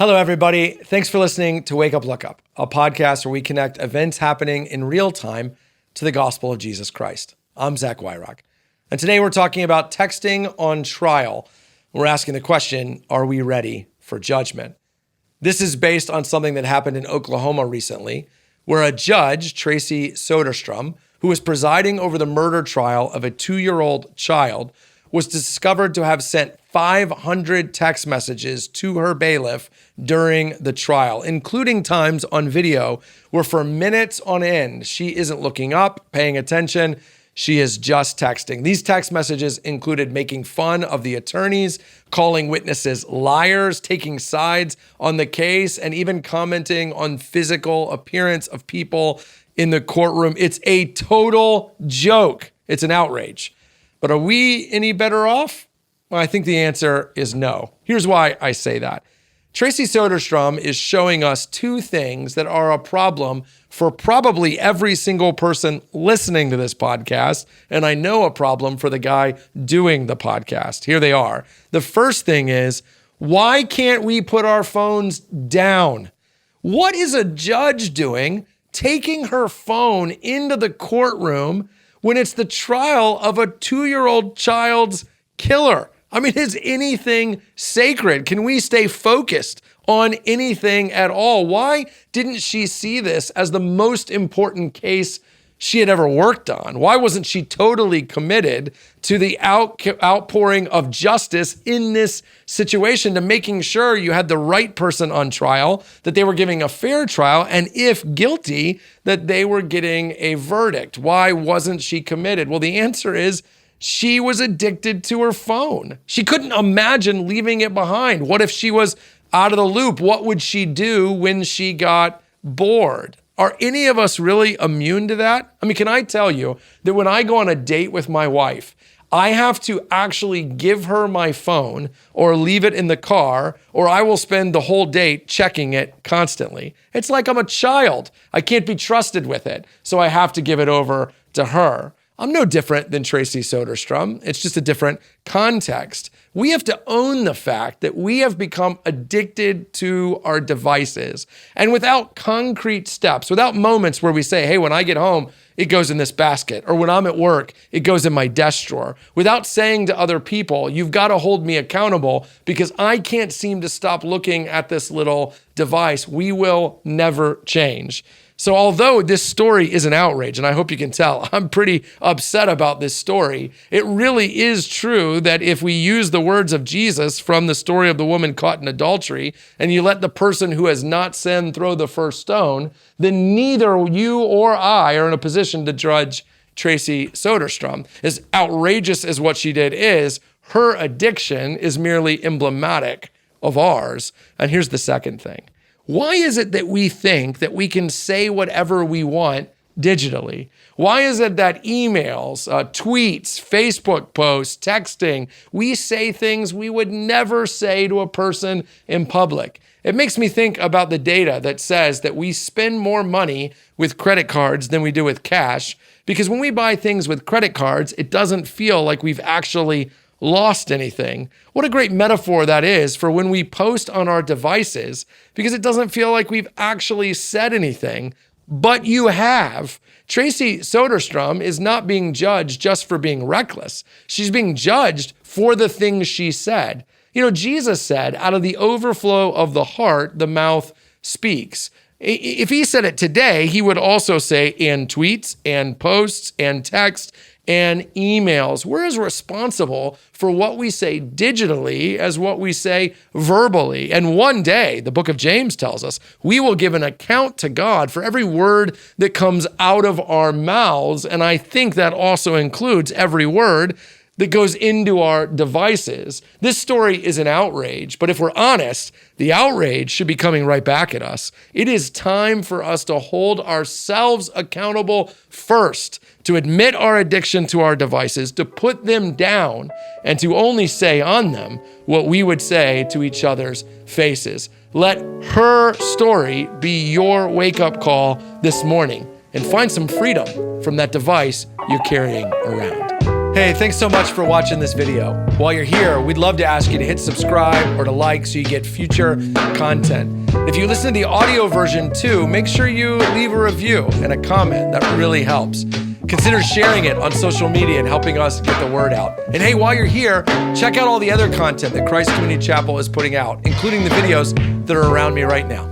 Hello, everybody. Thanks for listening to Wake Up, Look Up, a podcast where we connect events happening in real time to the gospel of Jesus Christ. I'm Zach Wyrock. And today we're talking about texting on trial. We're asking the question, are we ready for judgment? This is based on something that happened in Oklahoma recently, where a judge, Tracy Soderstrom, who was presiding over the murder trial of a 2-year-old child, was discovered to have sent 500 text messages to her bailiff during the trial, including times on video where for minutes on end, she isn't looking up, paying attention. She is just texting. These text messages included making fun of the attorneys, calling witnesses liars, taking sides on the case, and even commenting on physical appearance of people in the courtroom. It's a total joke. It's an outrage. But are we any better off? Well, I think the answer is no. Here's why I say that. Tracy Soderstrom is showing us two things that are a problem for probably every single person listening to this podcast, and I know a problem for the guy doing the podcast. Here they are. The first thing is, why can't we put our phones down? What is a judge doing taking her phone into the courtroom when it's the trial of a 2-year-old child's killer? I mean, is anything sacred? Can we stay focused on anything at all? Why didn't she see this as the most important case she had ever worked on? Why wasn't she totally committed to the outpouring of justice in this situation, to making sure you had the right person on trial, that they were giving a fair trial, and if guilty, that they were getting a verdict? Why wasn't she committed? Well, the answer is she was addicted to her phone. She couldn't imagine leaving it behind. What if she was out of the loop? What would she do when she got bored? Are any of us really immune to that? I mean, can I tell you that when I go on a date with my wife, I have to actually give her my phone or leave it in the car, or I will spend the whole date checking it constantly. It's like I'm a child. I can't be trusted with it, so I have to give it over to her. I'm no different than Tracy Soderstrom. It's just a different context. We have to own the fact that we have become addicted to our devices. And without concrete steps, without moments where we say, hey, when I get home, it goes in this basket, or when I'm at work, it goes in my desk drawer. Without saying to other people, you've got to hold me accountable because I can't seem to stop looking at this little device, we will never change. So although this story is an outrage, and I hope you can tell, I'm pretty upset about this story, it really is true that if we use the words of Jesus from the story of the woman caught in adultery, and you let the person who has not sinned throw the first stone, then neither you or I are in a position to judge Tracy Soderstrom. As outrageous as what she did is, her addiction is merely emblematic of ours. And here's the second thing. Why is it that we think that we can say whatever we want digitally? Why is it that emails, tweets, Facebook posts, texting, we say things we would never say to a person in public? It makes me think about the data that says that we spend more money with credit cards than we do with cash, because when we buy things with credit cards, it doesn't feel like we've actually lost anything. What a great metaphor that is for when we post on our devices, because it doesn't feel like we've actually said anything, but you have. Tracy Soderstrom is not being judged just for being reckless. She's being judged for the things she said. You know, Jesus said, out of the overflow of the heart, the mouth speaks. If he said it today, he would also say, and tweets, and posts, and texts, and emails. We're as responsible for what we say digitally as what we say verbally. And one day, the book of James tells us, we will give an account to God for every word that comes out of our mouths. And I think that also includes every word that goes into our devices. This story is an outrage, but if we're honest, the outrage should be coming right back at us. It is time for us to hold ourselves accountable first, to admit our addiction to our devices, to put them down, and to only say on them what we would say to each other's faces. Let her story be your wake-up call this morning, and find some freedom from that device you're carrying around. Hey, thanks so much for watching this video. While you're here, we'd love to ask you to hit subscribe or to like so you get future content. If you listen to the audio version too, make sure you leave a review and a comment. That really helps. Consider sharing it on social media and helping us get the word out. And hey, while you're here, check out all the other content that Christ Community Chapel is putting out, including the videos that are around me right now.